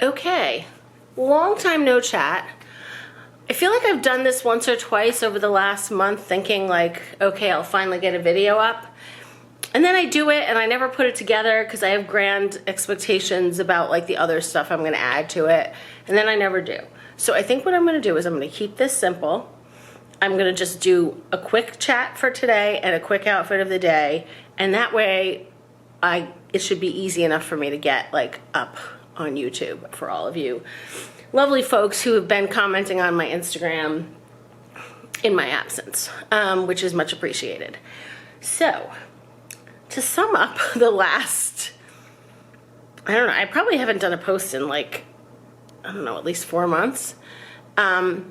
Okay, long time no chat. I feel like I've done this once or twice over the last month thinking like, okay, I'll finally get a video up. And then I do it and I never put it together because I have grand expectations about like the other stuff I'm gonna add to it. And then I never do. So I think what I'm gonna do is I'm gonna keep this simple. I'm gonna just do a quick chat for today and a quick outfit of the day. And that way it should be easy enough for me to get like up on YouTube for all of you lovely folks who have been commenting on my Instagram in my absence, which is much appreciated. So, to sum up the last, I don't know, I probably haven't done a post in like, I don't know, at least 4 months. To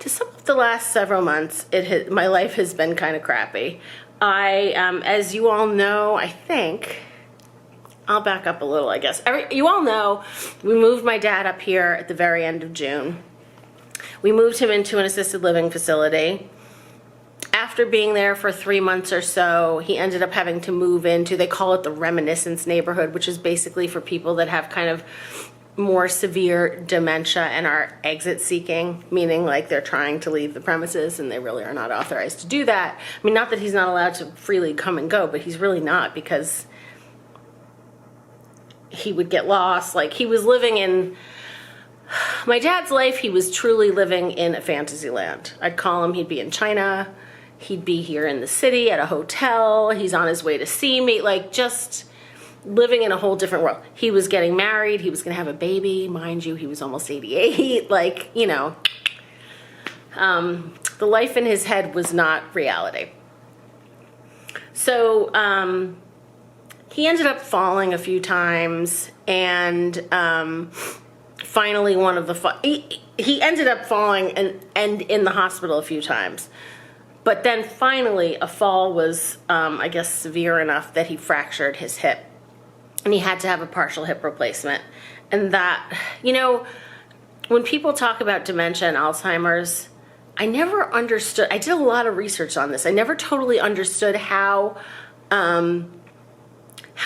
sum up the last several months, my life has been kind of crappy. As you all know, I think, I'll back up a little, I guess. You all know we moved my dad up here at the very end of June. We moved him into an assisted living facility. After being there for 3 months or so, he ended up having to move into, they call it the reminiscence neighborhood, which is basically for people that have kind of more severe dementia and are exit seeking, meaning like they're trying to leave the premises and they really are not authorized to do that. I mean, not that he's not allowed to freely come and go, but he's really not, because he would get lost. Like, he was living in my dad's life, he was truly living in a fantasy land. I'd call him, he'd be in China, he'd be here in the city at a hotel, he's on his way to see me, like just living in a whole different world. He was getting married, he was gonna have a baby, mind you, he was almost 88, like, you know, the life in his head was not reality. So, he ended up falling a few times, and finally one of the he ended up falling and in the hospital a few times. But then finally a fall was, I guess, severe enough that he fractured his hip, and he had to have a partial hip replacement. And that, you know, when people talk about dementia and Alzheimer's, I never understood, I did a lot of research on this, I never totally understood how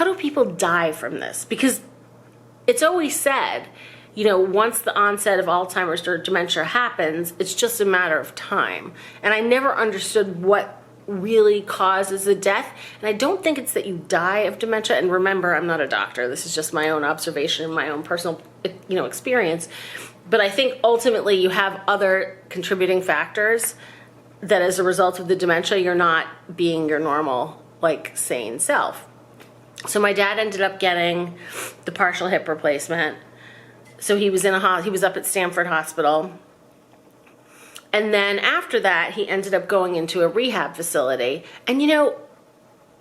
do people die from this? Because it's always said, you know, once the onset of Alzheimer's or dementia happens, it's just a matter of time. And I never understood what really causes the death. And I don't think it's that you die of dementia. And remember, I'm not a doctor. This is just my own observation and my own personal, you know, experience. But I think ultimately you have other contributing factors that as a result of the dementia, you're not being your normal, like, sane self. So my dad ended up getting the partial hip replacement. So he was he was up at Stanford Hospital. And then after that, he ended up going into a rehab facility. And you know,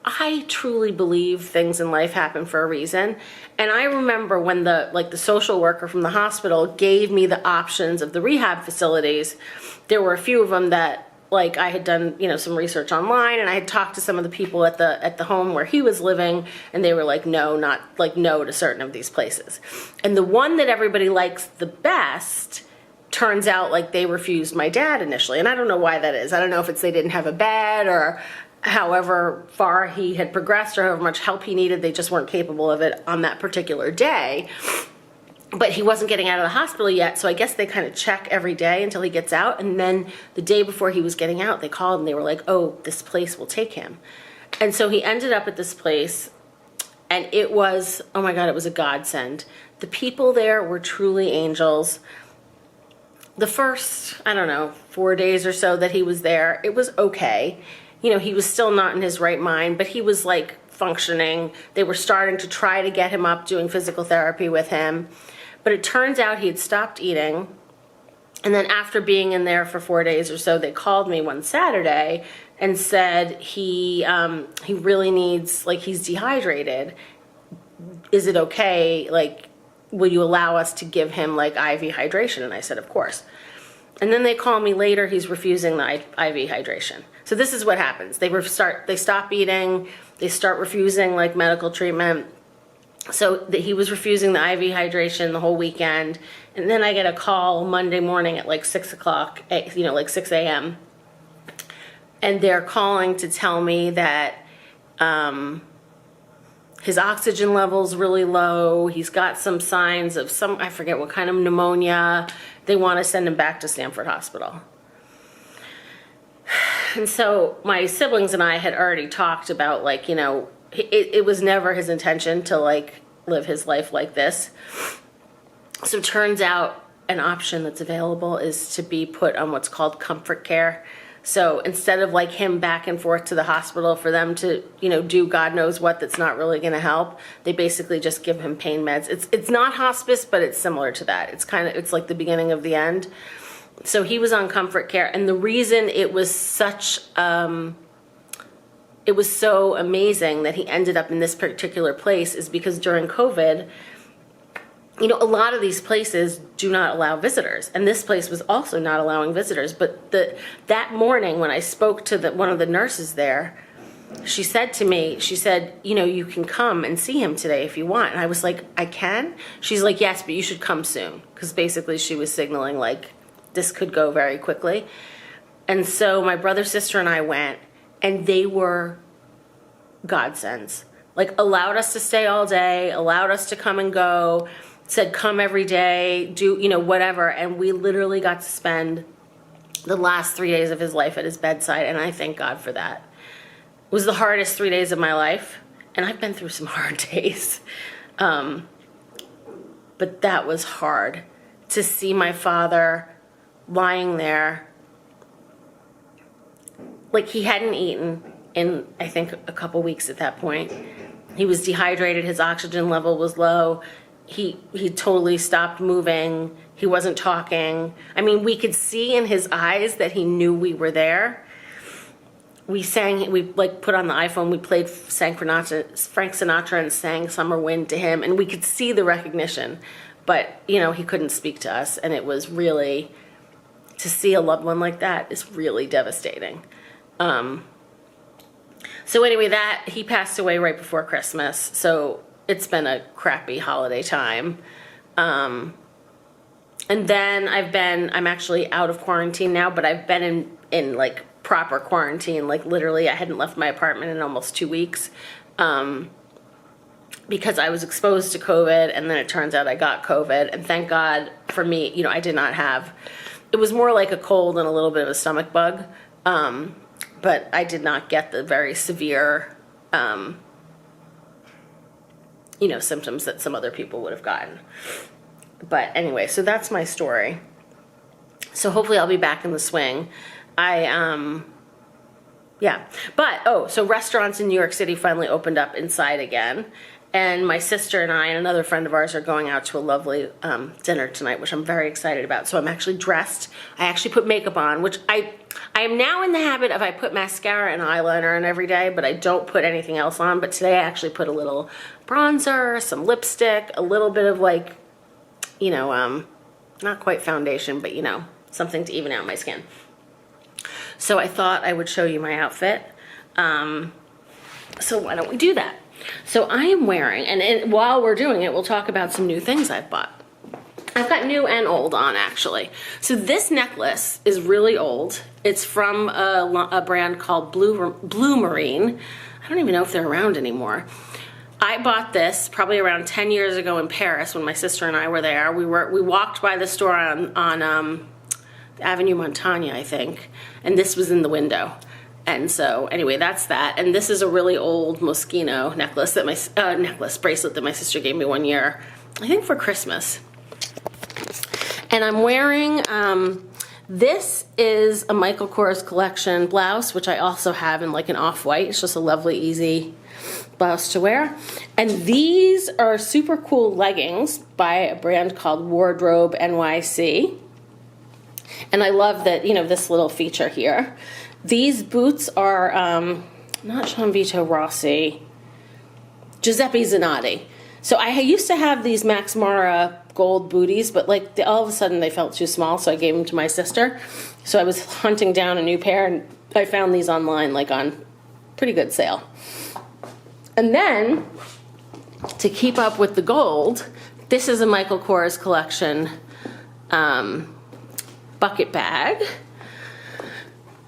I truly believe things in life happen for a reason. And I remember when the social worker from the hospital gave me the options of the rehab facilities, there were a few of them that, like, I had done, you know, some research online, and I had talked to some of the people at the home where he was living, and they were like, no to certain of these places. And the one that everybody likes the best, turns out like they refused my dad initially. And I don't know why that is. I don't know if it's they didn't have a bed, or however far he had progressed or however much help he needed, they just weren't capable of it on that particular day. But he wasn't getting out of the hospital yet, so I guess they kind of check every day until he gets out. And then the day before he was getting out, they called and they were like, oh, this place will take him. And so he ended up at this place, and it was, oh my God, it was a godsend. The people there were truly angels. The first, I don't know, 4 days or so that he was there, it was okay. You know, he was still not in his right mind, but he was like functioning. They were starting to try to get him up, doing physical therapy with him. But it turns out he had stopped eating. And then after being in there for 4 days or so, they called me one Saturday and said he really needs, like, he's dehydrated. Is it okay? Like, will you allow us to give him like IV hydration? And I said, of course. And then they call me later, he's refusing the IV hydration. So this is what happens. They stop eating, they start refusing like medical treatment. So he was refusing the IV hydration the whole weekend. And then I get a call Monday morning at like 6 o'clock, you know, like 6 a.m. And they're calling to tell me that his oxygen level's really low. He's got some signs of I forget what kind of pneumonia. They want to send him back to Stanford Hospital. And so my siblings and I had already talked about, like, you know, it was never his intention to, like, live his life like this. So it turns out an option that's available is to be put on what's called comfort care. So instead of, like, him back and forth to the hospital for them to, you know, do God knows what that's not really going to help, they basically just give him pain meds. It's not hospice, but it's similar to that. It's like the beginning of the end. So he was on comfort care, and the reason it was it was so amazing that he ended up in this particular place is because during COVID, you know, a lot of these places do not allow visitors, and this place was also not allowing visitors. But that morning when I spoke to one of the nurses there, she said to me, she said, you know, you can come and see him today if you want. And I was like, I can? She's like, yes, but you should come soon, because basically she was signaling, like, this could go very quickly. And so my brother, sister, and I went, and they were godsends. Like, allowed us to stay all day, allowed us to come and go, said come every day, do, you know, whatever. And we literally got to spend the last 3 days of his life at his bedside, and I thank God for that. It was the hardest 3 days of my life, and I've been through some hard days. But that was hard, to see my father lying there, like he hadn't eaten in, I think, a couple weeks at that point. He was dehydrated, his oxygen level was low, he totally stopped moving, he wasn't talking. I mean, we could see in his eyes that he knew we were there. We like put on the iPhone, we sang Frank Sinatra and sang Summer Wind to him, and we could see the recognition. But, you know, he couldn't speak to us, and it was really, to see a loved one like that is really devastating. So anyway, he passed away right before Christmas, so it's been a crappy holiday time. And then I'm actually out of quarantine now, but I've been in like proper quarantine, like literally I hadn't left my apartment in almost 2 weeks, because I was exposed to COVID, and then it turns out I got COVID, and thank God for me, you know, I did not have, it was more like a cold and a little bit of a stomach bug, but I did not get the very severe, you know, symptoms that some other people would have gotten. But anyway, so that's my story. So hopefully I'll be back in the swing. Yeah. But, so restaurants in New York City finally opened up inside again. And my sister and I and another friend of ours are going out to a lovely dinner tonight, which I'm very excited about. So I'm actually dressed. I actually put makeup on, which I am now in the habit of, I put mascara and eyeliner on every day, but I don't put anything else on. But today I actually put a little bronzer, some lipstick, a little bit of like, you know, not quite foundation, but you know, something to even out my skin. So I thought I would show you my outfit. So why don't we do that? So I am wearing, and while we're doing it, we'll talk about some new things I've bought. I've got new and old on, actually. So this necklace is really old. It's from a brand called Blue Marine. I don't even know if they're around anymore. I bought this probably around 10 years ago in Paris when my sister and I were there. We walked by the store on Avenue Montaigne, I think, and this was in the window. And so anyway, that's that. And this is a really old Moschino necklace that bracelet that my sister gave me one year, I think for Christmas. And I'm wearing, this is a Michael Kors collection blouse, which I also have in like an off-white. It's just a lovely, easy blouse to wear. And these are super cool leggings by a brand called Wardrobe NYC. And I love that, you know, this little feature here. These boots are, not Gianvito Rossi, Giuseppe Zanotti. So I used to have these Max Mara gold booties, but like all of a sudden they felt too small, so I gave them to my sister. So I was hunting down a new pair, and I found these online, like on pretty good sale. And then, to keep up with the gold, this is a Michael Kors collection bucket bag.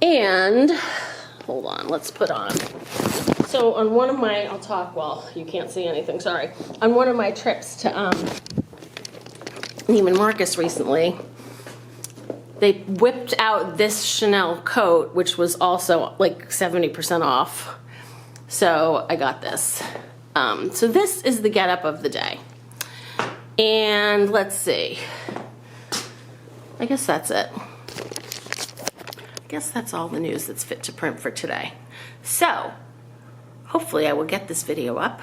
And, hold on, let's put on So on one of my, I'll talk while you can't see anything, sorry. On one of my trips to Neiman Marcus recently, they whipped out this Chanel coat, which was also like 70% off. So I got this. So this is the getup of the day. And let's see. I guess that's it. I guess that's all the news that's fit to print for today. So hopefully I will get this video up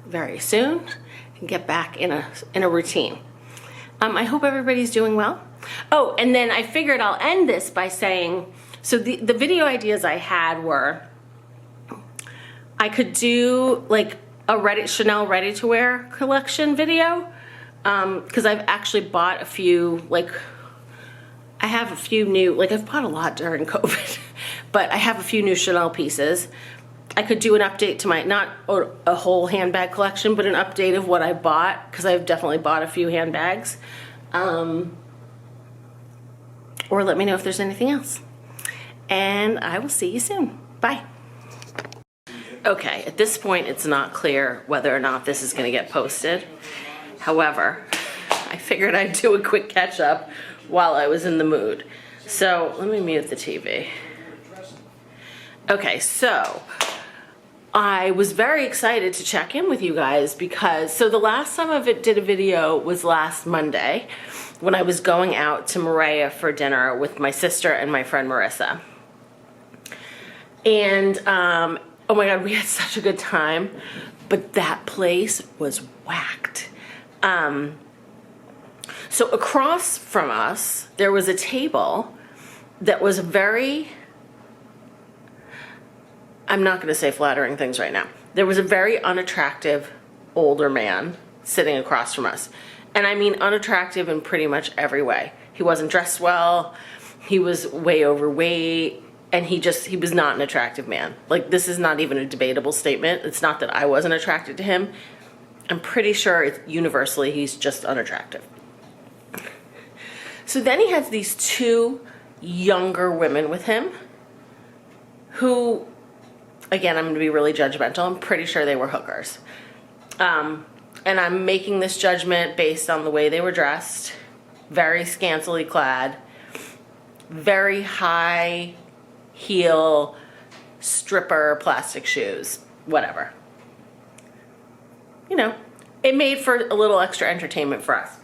very soon and get back in a routine. I hope everybody's doing well. Oh, and then I figured I'll end this by saying, so the video ideas I had were, I could do like a Chanel ready-to-wear collection video, because I've actually bought a few, like, I have a few new, like I've bought a lot during COVID, but I have a few new Chanel pieces. I could do an update to my, not a whole handbag collection, but an update of what I bought, because I've definitely bought a few handbags. Or let me know if there's anything else. And I will see you soon. Bye. Okay, at this point it's not clear whether or not this is going to get posted. However, I figured I'd do a quick catch up while I was in the mood. So let me mute the TV. Okay, so I was very excited to check in with you guys because, so the last time I did a video was last Monday when I was going out to Maria for dinner with my sister and my friend Marissa. And oh my God, we had such a good time, but that place was whacked. So across from us, there was a table that was very, I'm not going to say flattering things right now. There was a very unattractive older man sitting across from us. And I mean unattractive in pretty much every way. He wasn't dressed well. He was way overweight. And he was not an attractive man. Like, this is not even a debatable statement. It's not that I wasn't attracted to him. I'm pretty sure universally he's just unattractive. So then he has these two younger women with him who, again, I'm going to be really judgmental. I'm pretty sure they were hookers. And I'm making this judgment based on the way they were dressed. Very scantily clad. Very high heel, stripper, plastic shoes, whatever. You know, it made for a little extra entertainment for us.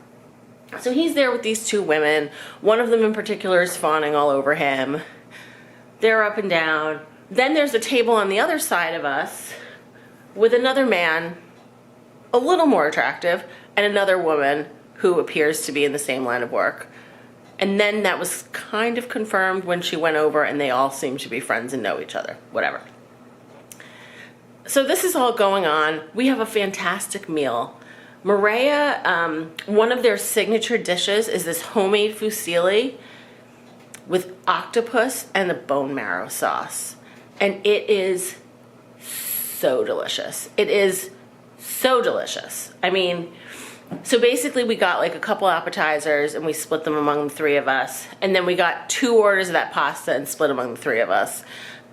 So he's there with these two women. One of them in particular is fawning all over him. They're up and down. Then there's a table on the other side of us with another man, a little more attractive, and another woman who appears to be in the same line of work. And then that was kind of confirmed when she went over and they all seem to be friends and know each other, whatever. So this is all going on. We have a fantastic meal. Maria, one of their signature dishes is this homemade fusilli with octopus and a bone marrow sauce. And it is so delicious. It is so delicious. I mean, so basically we got like a couple appetizers and we split them among the three of us. And then we got 2 orders of that pasta and split among the three of us.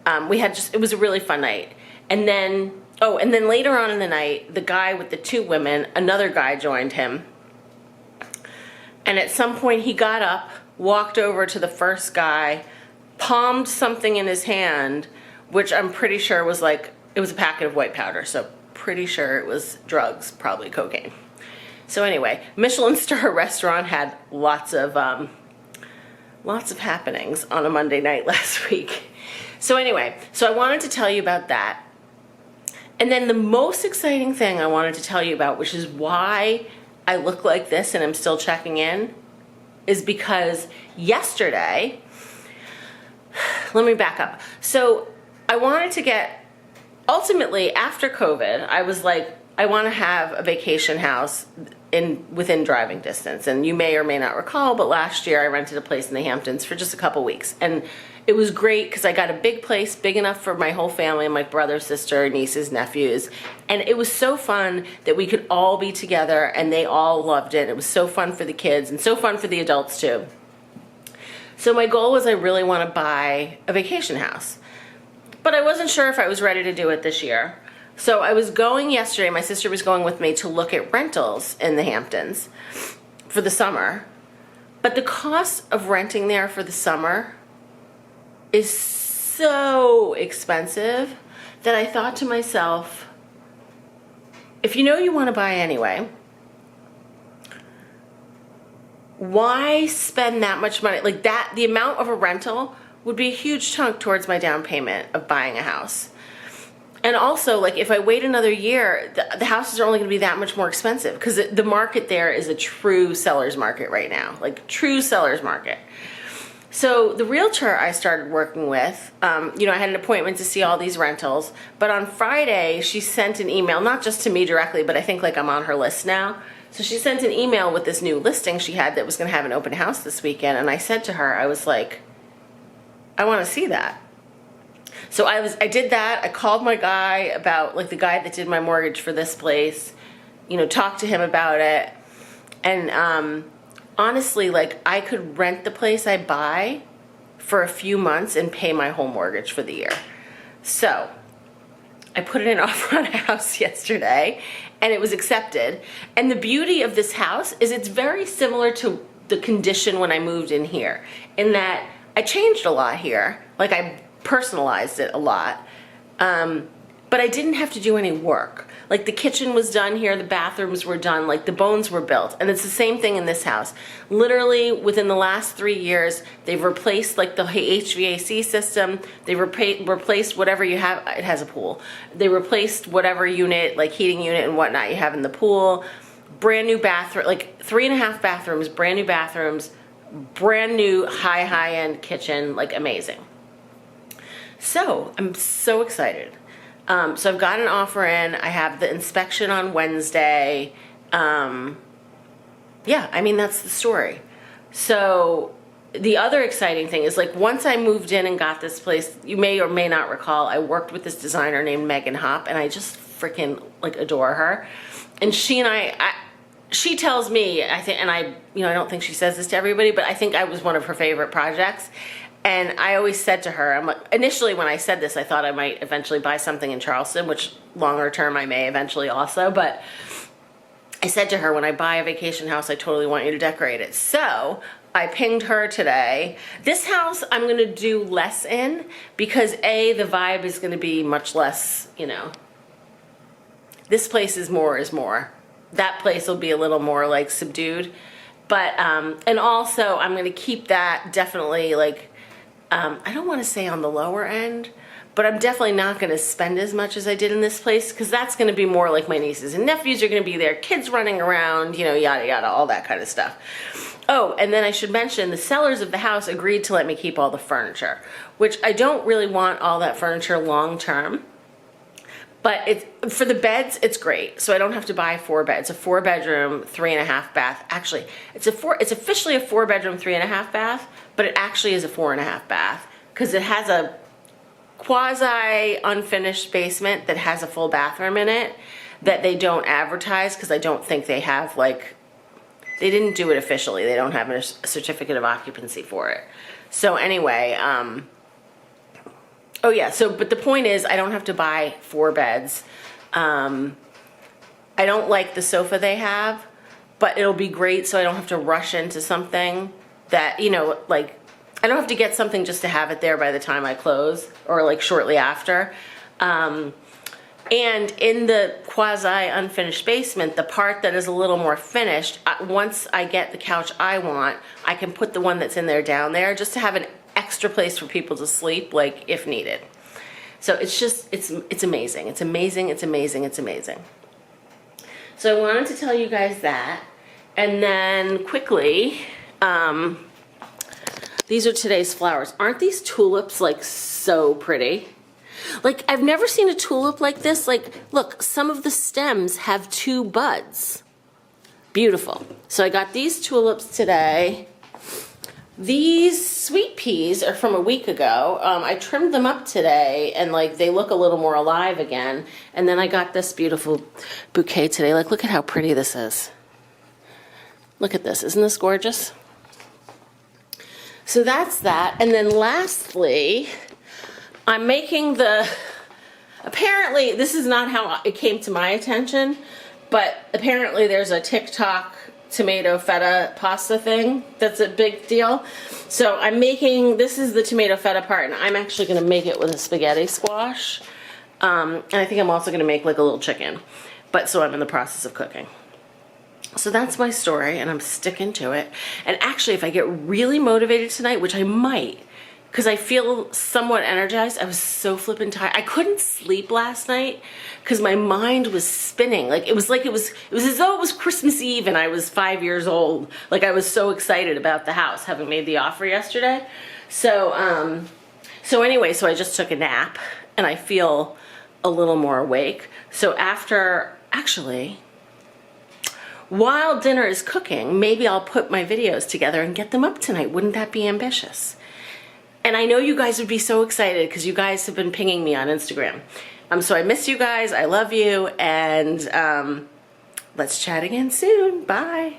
It was a really fun night. And then, and then later on in the night, the guy with the 2 women, another guy joined him. And at some point he got up, walked over to the first guy, palmed something in his hand, which I'm pretty sure was like, it was a packet of white powder. So pretty sure it was drugs, probably cocaine. So anyway, Michelin star restaurant had lots of happenings on a Monday night last week. So anyway, so I wanted to tell you about that. And then the most exciting thing I wanted to tell you about, which is why I look like this and I'm still checking in, is because yesterday, let me back up. So I wanted to get, ultimately after COVID, I was like, I want to have a vacation house within driving distance. And you may or may not recall, but last year I rented a place in the Hamptons for just a couple weeks. And it was great because I got a big place, big enough for my whole family, my brother, sister, nieces, nephews. And it was so fun that we could all be together and they all loved it. It was so fun for the kids and so fun for the adults too. So my goal was I really want to buy a vacation house. but I wasn't sure if I was ready to do it this year. So I was going yesterday, my sister was going with me to look at rentals in the Hamptons for the summer. But the cost of renting there for the summer is so expensive that I thought to myself, if you know you want to buy anyway, why spend that much money? Like that, the amount of a rental would be a huge chunk towards my down payment of buying a house. And also, like, if I wait another year, the houses are only going to be that much more expensive because the market there is a true seller's market right now, like true seller's market. So the realtor I started working with, you know, I had an appointment to see all these rentals, but on Friday she sent an email, not just to me directly, but I think like I'm on her list now. So she sent an email with this new listing she had that was going to have an open house this weekend, and I said to her, I was like, I want to see that. So I did that. I called my guy about, like, the guy that did my mortgage for this place, you know, talked to him about it. And honestly, like, I could rent the place I buy for a few months and pay my whole mortgage for the year. So I put in an offer on a house yesterday and it was accepted. And the beauty of this house is it's very similar to the condition when I moved in here, in that I changed a lot here. Like, I personalized it a lot, but I didn't have to do any work. Like, the kitchen was done here, the bathrooms were done, like the bones were built, and it's the same thing in this house. Literally within the last 3 years, they've replaced like the HVAC system, they replaced whatever you have. It has a pool. They replaced whatever unit, like heating unit and whatnot you have in the pool. Brand new bathroom, like 3.5 bathrooms, brand new high-end kitchen, like amazing. So I'm so excited. So I've got an offer in. I have the inspection on Wednesday. Yeah, I mean, that's the story. So the other exciting thing is, like, once I moved in and got this place, you may or may not recall, I worked with this designer named Megan Hopp, and I just freaking, like, adore her. And she tells me, I think, and I don't think she says this to everybody, but I think I was one of her favorite projects. And I always said to her, I'm like, initially when I said this, I thought I might eventually buy something in Charleston, which longer term I may eventually also, but I said to her, when I buy a vacation house, I totally want you to decorate it. So I pinged her today. This house I'm going to do less in because A, the vibe is going to be much less, you know, this place is more. That place will be a little more like subdued. But, and also I'm going to keep that definitely like, I don't want to say on the lower end, but I'm definitely not going to spend as much as I did in this place because that's going to be more like my nieces and nephews are going to be there, kids running around, you know, yada, yada, all that kind of stuff. Oh, and then I should mention the sellers of the house agreed to let me keep all the furniture, which I don't really want all that furniture long term. But it's, for the beds, it's great. So I don't have to buy 4 beds. A 4-bedroom, 3.5 bath. Actually, it's officially a 4-bedroom, 3.5 bath, but it actually is a 4.5 bath because it has a quasi unfinished basement that has a full bathroom in it that they don't advertise because I don't think they have, like, they didn't do it officially. They don't have a certificate of occupancy for it. So anyway, oh yeah, so, but the point is I don't have to buy 4 beds. I don't like the sofa they have, but it'll be great so I don't have to rush into something that, you know, like, I don't have to get something just to have it there by the time I close or like shortly after. And in the quasi unfinished basement, the part that is a little more finished, once I get the couch I want, I can put the one that's in there down there just to have an extra place for people to sleep, like, if needed. So it's just, it's amazing. It's amazing, it's amazing, it's amazing. So I wanted to tell you guys that. And then quickly, these are today's flowers. Aren't these tulips, like, so pretty? Like, I've never seen a tulip like this. Like, look, some of the stems have 2 buds. Beautiful. So I got these tulips today. These sweet peas are from a week ago. I trimmed them up today and, like, they look a little more alive again. And then I got this beautiful bouquet today. Like, look at how pretty this is. Look at this. Isn't this gorgeous? So that's that. And then lastly, I'm making apparently this is not how it came to my attention, but apparently there's a TikTok tomato feta pasta thing that's a big deal. So this is the tomato feta part, and I'm actually gonna make it with a spaghetti squash. And I think I'm also gonna make like a little chicken. So I'm in the process of cooking. So that's my story, and I'm sticking to it. And actually, if I get really motivated tonight, which I might, because I feel somewhat energized. I was so flippin' tired. I couldn't sleep last night because my mind was spinning. It was as though it was Christmas Eve and I was 5 years old. Like, I was so excited about the house, having made the offer yesterday. So anyway, I just took a nap and I feel a little more awake. So while dinner is cooking, maybe I'll put my videos together and get them up tonight. Wouldn't that be ambitious? And I know you guys would be so excited because you guys have been pinging me on Instagram. So I miss you guys. I love you. And let's chat again soon. Bye.